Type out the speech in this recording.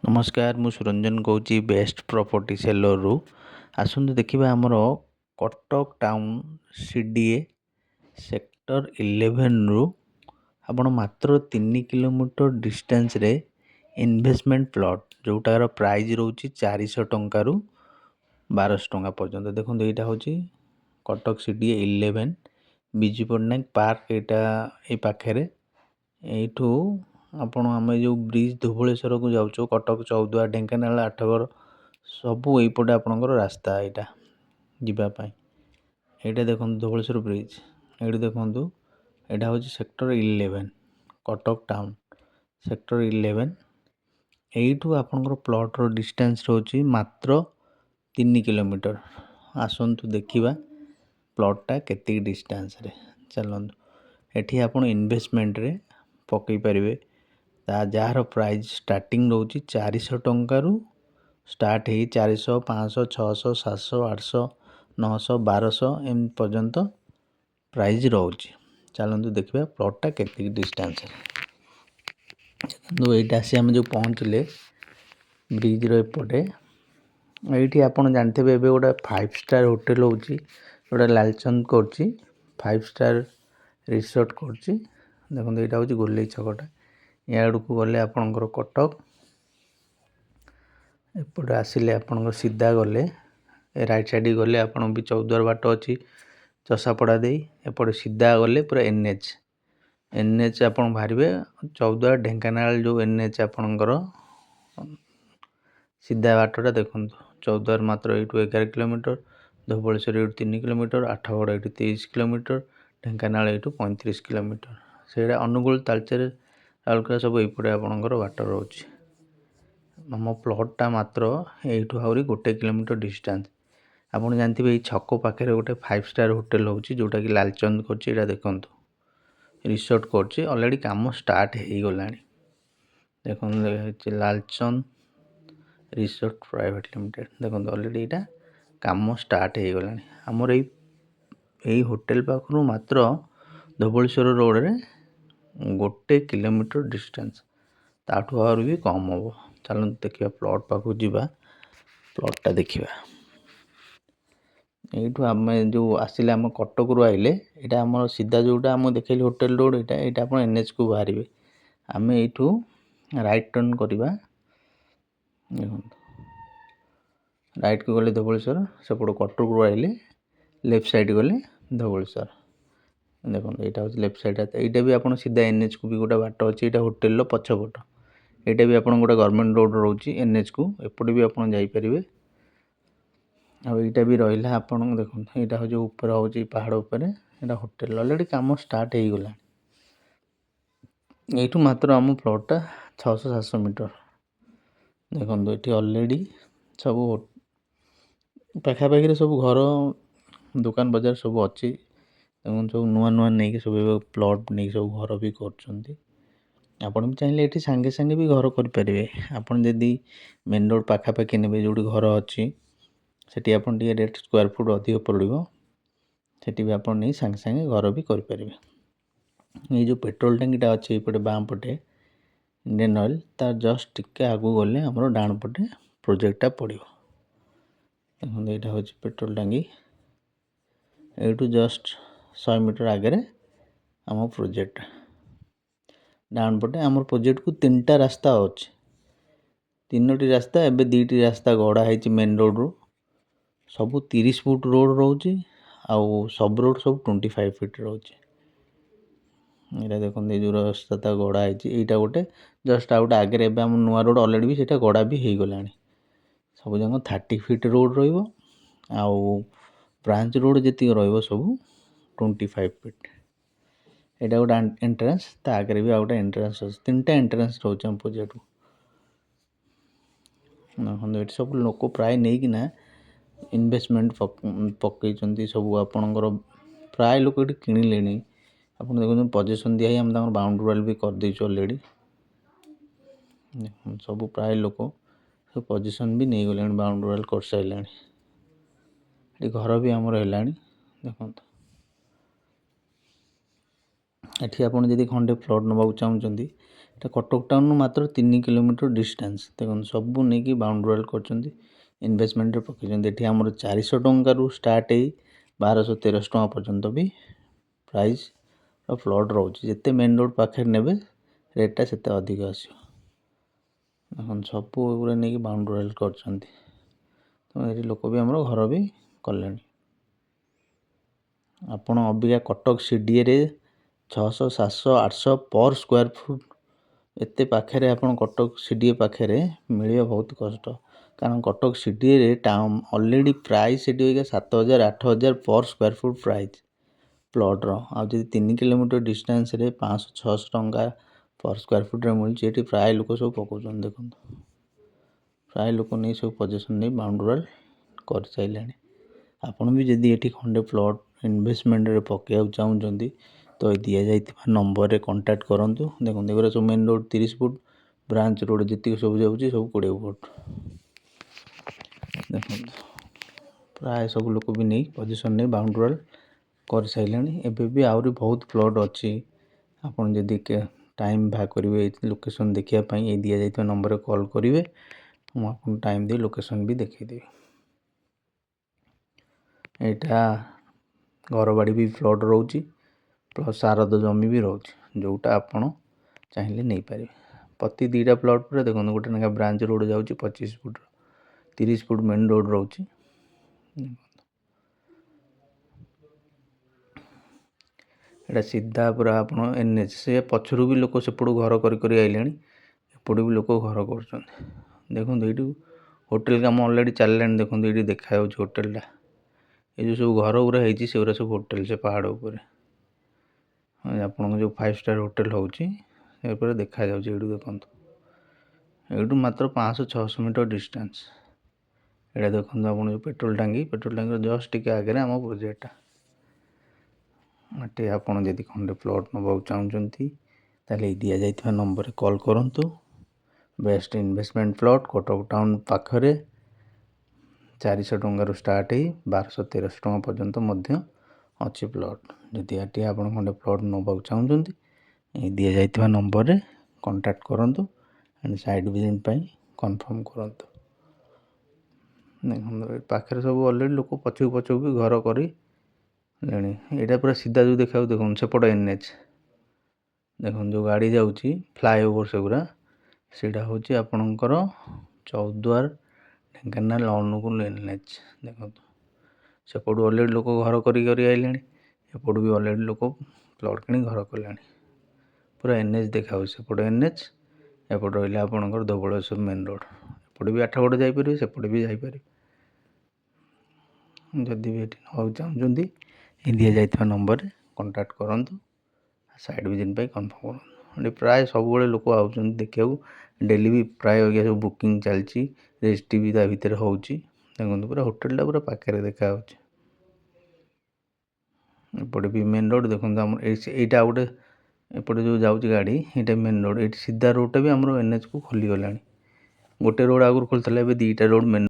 नमस्कार मु Suranjan Cauchy best property seller रु आसंतु देखिबा हमर कटक टाउन सीडीए सेक्टर 11 रु आपण मात्र 3 किलोमीटर डिस्टेंस रे इन्वेस्टमेंट प्लॉट जोटार प्राइस रहउची 400 टंका रु 1200 टंका पर्यंत। देखो एटा होची कटक सीडीए 11 बिजू पटनायक पार्क एटा ए पाखरे एठू आपण आम जो ब्रिज धुबलेश्वर को जाऊँ कटक चौदुआ ढेंकानाल आठगड़ सबू यपटे आपणकर रास्ता यहाँ जीवाई यहाँ देखो धुबलेश्वर ब्रिज ये देखूँ यहाँ हूँ sector 11 Cuttack town sector 11 you आपणकर प्लॉट रो डिस्टेंस रोची मात्र 3 किलोमीटर। आसतु देखा प्लॉटा केती डिस्टेंस रे चलतु एठी आपण इन्वेस्टमेंट रे पकई पारे जार प्राइस स्टार्टिंग रोची 400 टंका रु स्टार्ट है 400 500 600 700 800 900 1200 एम पर्यंत प्राइस रोची। चलतु देखा प्लॉटा केती डिस्टेंस तो यहाँ आसी आम जो पहुँचले ब्रिज रोपटे ये आपड़ जानते हैं गोटे 5 स्टार होटेल होची जोटा लालचंद कर 5 स्टार रिसोर्ट कर देखो यहाँ हूँ गोले छकटा याड़ को गले आपणकर कटक एपटे आसिले आपणकर सीधा गले राइट साइड गले आपण भी चौद्वार बाट अच्छी चषापड़ा दे एपटे सीधा गले पूरा एनएच आप बाहर चौद्वार ढेंकानाल जो एनएच आपणकर सीधा बाटटा देखो चौद्वार मात्र यू 11 किलोमीटर धुबलेश्वर यू 3 किलोमीटर आठगड़ यू 23 किलोमीटर ढेंकानाल यू 35 किलोमीटर से अनुगुल तालचेर राउरकेला सब यपटे आपणकर बाट रोचे आम प्लॉटा मात्र यू आहरी 1 किलोमीटर डिस्टेंस। आपड़ जानते हैं छक पाखे गोटे 5 स्टार होटेल होची जोटा कि लालचंद कर देखु रिसोर्ट कर ऑलरेडी काम स्टार्ट हो गला देखो लालचंद रिसोर्ट प्राइवेट लिमिटेड देखो ऑलरेडी यहाँ काम स्टार्ट हो गला आमर यही होटेल पाखु मात्र धुबलेश्वर रोड रे 1 किलोमीटर डिस्टेंस ताठू और भी कम हम। चलो देखा प्लॉट पाखु जावा प्लॉटा देखा यू आम जो आसिले आम कटक रू आइले यहाँ आम सीधा जोटा आम देखिए होटेल रोड यहाँ आप एनएच को बाहर आम यू राइट टर्न करवा राइट को गले धुबलेश्वर सेपट कटक रू आइले लेफ्ट साइड गले धुबलेश्वर देखो यहाँ हूँ लेफ्ट साइड यहाँ भी आप सीधा एनएच को भी गोटे बाट अच्छी यहाँ होटेल पछपट यहाँ भी आप गोटे गवर्नमेंट रोड रोचे एनएच को एपटे भी आप जापरेंगे आईटा भी रहा आपन देखो यहाँ हूँ ऊपर हूँ पहाड़ उपर यहाँ होटेल ऑलरेडी काम स्टार्ट हो गला यू मात्र आम प्लॉटा 600-700 मीटर देखो ये ऑलरेडी सब पाखापाखि सब घर दुकान बजार सब अच्छी सब नुआ नुआ नहीं सब प्लॉट नहीं सब घर भी कर आपड़ भी चाहिए ये सांगे सांगे भी घर करेंगे आपड़ जदि मेन रोड पाखापाखि ने जो घर अच्छी सेठी आपन टी रेट स्क्वायर फुट अधिक पड़ो सेठी भी आप नहीं सांगे सांगे घर भी करेंगे। ये जो पेट्रोल टंकीटा अच्छे ये बाँ पटे इंडियन ऑयल तार जस्ट टिके आगू गले आमर डाण पटे प्रोजेक्टा पड़ो देखो यहाँ हूँ पेट्रोल टांकी यू जस्ट 100 मीटर आगे आम प्रोजेक्ट डाउन पटे आम प्रोजेक्ट को 3टा रास्ता अच्छे 3टी रास्ता एवं 2टी रास्ता गढ़ा है मेन रोड रू सबू 30 फुट रोड रोचे आउ सब रोड सब 25 फीट रोचे यहाँ देखो ये जो रास्ता गढ़ा है यहाँ गोटे जस्ट आउट आगे एवं आम नुआ रोड ऑलरेडी भी सीटा गढ़ा भी हो गला सब जगह 30 फीट रोड आउ ब्रांच रोड जी रो सब 25 फीट यहाँ गोटे एंट्रेंस आगे भी गोटे एंट्रेंस अच्छे 3टा एंट्रेंस रोचे प्रोजेक्ट ये सब लोक प्राय नहीं कि इन्वेस्टमेंट पकई सब आपणकर प्राय लोक ये किणिले आप देखो पजेसन दिखाई आम बाउंड्री वाल भी करदे ऑलरेडी सब प्राय लोक सब पजेसन भी नहीं गले बाउंड्री वाल कर सारे ये घर भी आमर है देखो ये आप खंडे प्लॉट नवा चाहते এটা କଟକ ଟାଉନରୁ ମାତ୍ର 3 କିଲୋମିଟର ଡିଷ୍ଟାନ୍ସ। ଦେଖନ୍ତୁ ସବୁ ନେଇକି ବାଉଣ୍ଡରୀ କରିଛନ୍ତି, ଇନଭେଷ୍ଟମେଣ୍ଟରେ ପକାଇଛନ୍ତି। ଏଠି ଆମର 400 ଟଙ୍କାରୁ ଷ୍ଟାର୍ଟ ହେଇ 1200-1300 ଟଙ୍କା ପର୍ଯ୍ୟନ୍ତ ବି ପ୍ରାଇସ୍ର ପ୍ଲଟ୍ ରହୁଛି। ଯେତେ ମେନ୍ ରୋଡ଼ ପାଖରେ ନେବେ ରେଟ୍ଟା ସେତେ ଅଧିକ ଆସିବ। ଦେଖନ୍ତୁ ସବୁ ଏଗୁଡ଼ା ନେଇକି ବାଉଣ୍ଡରୀ କରିଛନ୍ତି। ତ ଏଠି ଲୋକ ବି ଆମର ଘର ବି କଲେଣି। ଆପଣ ଅବିକା କଟକ CDAରେ 600, 700, 800 ପର୍ ସ୍କୋୟାର ଫୁଟ୍ ଏତେ ପାଖରେ ଆପଣ କଟକ CDA ପାଖରେ ମିଳିବା ବହୁତ କଷ୍ଟ। କାରଣ କଟକ CDAରେ ଟାଉନ୍ ଅଲରେଡ଼ି ପ୍ରାଇସ୍ ସେଠି 7,000, 8,000 ପର୍ ସ୍କୋୟାର ଫୁଟ୍ ପ୍ରାଇସ୍ ପ୍ଲଟ୍ର। ଆଉ ଯଦି 3 କିଲୋମିଟର ଡିଷ୍ଟାନ୍ସରେ 500, 600 ଟଙ୍କା ପର୍ ସ୍କୋୟାର ଫୁଟ୍ରେ ମିଳୁଛି, ଏଠି ପ୍ରାୟ ଲୋକ ସବୁ ପକାଉଛନ୍ତି। ଦେଖନ୍ତୁ ପ୍ରାୟ ଲୋକ ନେଇ ସବୁ ପଜେସନ୍ ନେଇ ବାଉଣ୍ଡରୀ କରିସାରିଲେଣି। ଆପଣ ବି ଯଦି ଏଠି ଖଣ୍ଡେ ପ୍ଲଟ୍ ଇନଭେଷ୍ଟମେଣ୍ଟରେ ପକାଇବାକୁ ଚାହୁଁଛନ୍ତି ତ ଦିଆଯାଇଥିବା ନମ୍ବରରେ କଣ୍ଟାକ୍ଟ କରନ୍ତୁ। ଦେଖନ୍ତୁ ଏଗୁଡ଼ା ସବୁ main road 30 foot, branch road ଯେତିକି ସବୁ ଯାଉଛି ସବୁ 20 ଫୁଟ୍। ଦେଖନ୍ତୁ ପ୍ରାୟ ସବୁ ଲୋକ ବି ନେଇ ପଜିସନ୍ ନେଇ ବାଉଣ୍ଡରୀ କରିସାରିଲେଣି। ଏବେ ବି ଆହୁରି ବହୁତ ପ୍ଲଟ୍ ଅଛି। ଆପଣ ଯଦି ଟାଇମ୍ ବାହାର କରିବେ ଲୋକେସନ୍ ଦେଖିବା ପାଇଁ, ଏଇ ଦିଆଯାଇଥିବା ନମ୍ବରରେ କଲ୍ କରିବେ, ମୁଁ ଆପଣଙ୍କୁ ଟାଇମ୍ ଦେଇ ଲୋକେସନ୍ ବି ଦେଖାଇଦେବି। ଏଇଟା ଘରବାଡ଼ି ବି ପ୍ଲଟ୍ ରହୁଛି, ପ୍ଲସ୍ ଆରଦ ଜମି ବି ରହୁଛି, ଯେଉଁଟା ଆପଣ ଚାହିଁଲେ ନେଇପାରିବେ। ପ୍ରତି 2ଟା ପ୍ଲଟ୍ ପରେ ଦେଖନ୍ତୁ ଗୋଟେ ଲେଖା ବ୍ରାଞ୍ଚ ରୋଡ଼ ଯାଉଛି 25 ଫୁଟ୍ର, 30 ଫୁଟ୍ ମେନ୍ ରୋଡ଼ ରହୁଛି। ଏଇଟା ସିଧା ପୁରା ଆପଣ NH, ସେ ପଛରୁ ବି ଲୋକ ସେପଟୁ ଘର କରି ଆଇଲେଣି, ଏପଟୁ ବି ଲୋକ ଘର କରୁଛନ୍ତି। ଦେଖନ୍ତୁ ଏଇଠୁ ହୋଟେଲ୍ କାମ ଅଲରେଡ଼ି ଚାଲିଲାଣି। ଦେଖନ୍ତୁ ଏଇଠି ଦେଖାଯାଉଛି ହୋଟେଲ୍ଟା। ଏ ଯେଉଁ ସବୁ ଘର ଗୁଡ଼ା ହେଇଛି ସେଗୁଡ଼ା ସବୁ ହୋଟେଲ୍, ସେ ପାହାଡ଼ ଉପରେ ଆପଣଙ୍କ ଯେଉଁ 5 ଷ୍ଟାର୍ ହୋଟେଲ୍ ହେଉଛି ସେ ଉପରେ ଦେଖାଯାଉଛି। ଏଇଠୁ ଦେଖନ୍ତୁ, ଏଇଠୁ ମାତ୍ର 500-600 ମିଟର ଡିଷ୍ଟାନ୍ସ। ଏଇଟା ଦେଖନ୍ତୁ ଆପଣ ଯେଉଁ ପେଟ୍ରୋଲ୍ ଟାଙ୍କିର ଜଷ୍ଟ ଟିକେ ଆଗରେ ଆମ ପ୍ରୋଜେକ୍ଟଟା। ଏଠି ଆପଣ ଯଦି ଖଣ୍ଡେ ପ୍ଲଟ୍ ନେବାକୁ ଚାହୁଁଛନ୍ତି ତାହେଲେ ଏଇ ଦିଆଯାଇଥିବା ନମ୍ବରରେ କଲ୍ କରନ୍ତୁ। Best investment plot Cuttack town ପାଖରେ 400 ଟଙ୍କାରୁ ଷ୍ଟାର୍ଟ ହେଇ 1200-1300 ଟଙ୍କା ପର୍ଯ୍ୟନ୍ତ ମଧ୍ୟ ଅଛି ପ୍ଲଟ୍। ଯଦି ଏଠି ଆପଣ ଖଣ୍ଡେ ପ୍ଲଟ୍ ନେବାକୁ ଚାହୁଁଛନ୍ତି ଏଇ ଦିଆଯାଇଥିବା ନମ୍ବରରେ କଣ୍ଟାକ୍ଟ କରନ୍ତୁ ଆଣ୍ଡ ସାଇଟ୍ ଭିଜିଟ୍ ପାଇଁ କନଫର୍ମ କରନ୍ତୁ। ଦେଖନ୍ତୁ ଏ ପାଖରେ ସବୁ ଅଲରେଡ଼ି ଲୋକ ପଛକୁ ବି ଘର କରିଲେଣି। ଏଇଟା ପୁରା ସିଧା ଯେଉଁ ଦେଖାଯାଉଛି, ଦେଖନ୍ତୁ ସେପଟ NH, ଦେଖନ୍ତୁ ଯେଉଁ ଗାଡ଼ି ଯାଉଛି ଫ୍ଲାଏଓଭର ସେଗୁଡ଼ା, ସେଇଟା ହେଉଛି ଆପଣଙ୍କର ଚୌଦ୍ୱାର ଢେଙ୍କାନାଳ ଅନୁଗୁଳ NH। ଦେଖନ୍ତୁ ସେପଟୁ ଅଲରେଡ଼ି ଲୋକ ଘର କରି ଆଇଲେଣି, ଏପଟୁ ବି ଅଲରେଡ଼ି ଲୋକ ପ୍ଲଟ୍ କିଣି ଘର କଲେଣି। ପୁରା NH ଦେଖାଯାଉଛି, ସେପଟ NH, ଏପଟେ ରହିଲା ଆପଣଙ୍କର ଧବଳେଶ୍ୱର ମେନ୍ ରୋଡ଼। ଏପଟେ ବି ଆଠଗଡ଼ ଯାଇପାରିବେ, ସେପଟେ ବି ଯାଇପାରିବେ। ଯଦି ବି ଏଠି ନେବାକୁ ଚାହୁଁଛନ୍ତି ଏ ଦିଆଯାଇଥିବା ନମ୍ବରରେ କଣ୍ଟାକ୍ଟ କରନ୍ତୁ, ସାଇଟ୍ ଭିଜିଟ୍ ପାଇଁ କନଫର୍ମ କରନ୍ତୁ। ଏଠି ପ୍ରାୟ ସବୁବେଳେ ଲୋକ ଆଉଛନ୍ତି ଦେଖିବାକୁ, ଡେଲି ବି ପ୍ରାୟ ସବୁ ବୁକିଂ ଚାଲିଛି, ରେଜିଷ୍ଟ୍ରି ବି ତା ଭିତରେ ହେଉଛି। ଦେଖନ୍ତୁ ପୁରା ହୋଟେଲ୍ଟା ପୁରା ପାଖରେ ଦେଖାଯାଉଛି। ଏପଟେ ବି ମେନ୍ ରୋଡ଼ ଦେଖନ୍ତୁ ଆମର ଏଇଟା ଗୋଟେ, ଏପଟେ ଯେଉଁ ଯାଉଛି ଗାଡ଼ି ଏଇଟା ମେନ୍ ରୋଡ଼। ଏଇଠି ସିଧା ରୋଡ଼ଟା ବି ଆମର NHକୁ ଖୋଲିଗଲାଣି। ଗୋଟେ ରୋଡ଼ ଆଗରୁ ଖୋଲିଥିଲା, ଏବେ 2ଟା ରୋଡ଼ ମେନ୍